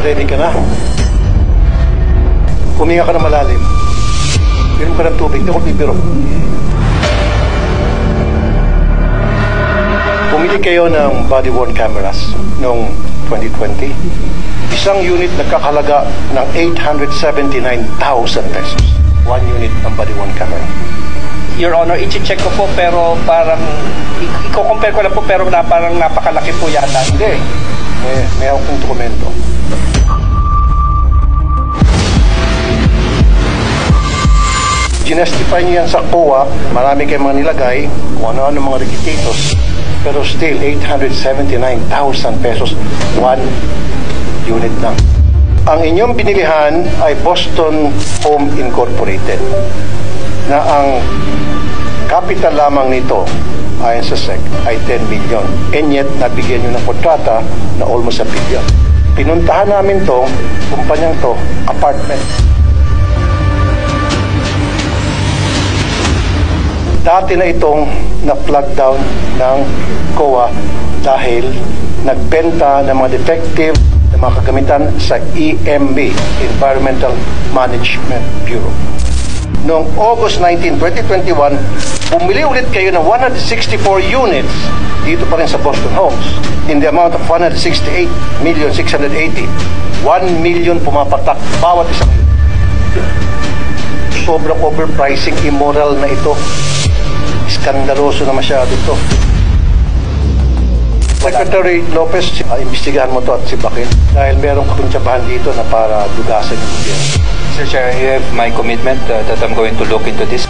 Ready ka na? Huminga ka na malalim. Inom ka ng tubig, hindi ako bibiro. Pumili kayo ng body-worn cameras noong 2020. Isang unit nagkakahalaga ng 879,000 pesos. One unit ng body-worn camera. Your Honor, i-check ko po pero parang, i-compare ko lang po pero parang napakalaki po yata. Hindi. May akong dokumento. Ginastify niyo yan sa COA, marami kayong mga nilagay, kung ano-ano mga requisitos, pero still, 879,000 pesos, one unit lang. Ang inyong binilihan ay Boston Home Incorporated, na ang capital lamang nito, ayon sa SEC, ay 10 million. And yet, nabigyan nyo ng kontrata na almost 1 billion. Pinuntahan namin to, kumpanyang to, apartment. Dati na itong na-plug down ng COA dahil nagbenta ng mga defective na mga kagamitan sa EMB, Environmental Management Bureau. Noong August 19, 2021, bumili ulit kayo ng 164 units dito pa rin sa Boston Homes in the amount of 168,680,000. 1 million pumapatak bawat isang unit. Sobrang overpricing, immoral na ito. Skandaloso na masyado ito. Secretary Lopez, imbestigahan mo to at sibakin dahil merong kakuntsabahan dito na para dugasan yung gobyerno. Mr. Chair, you have my commitment that I'm going to look into this.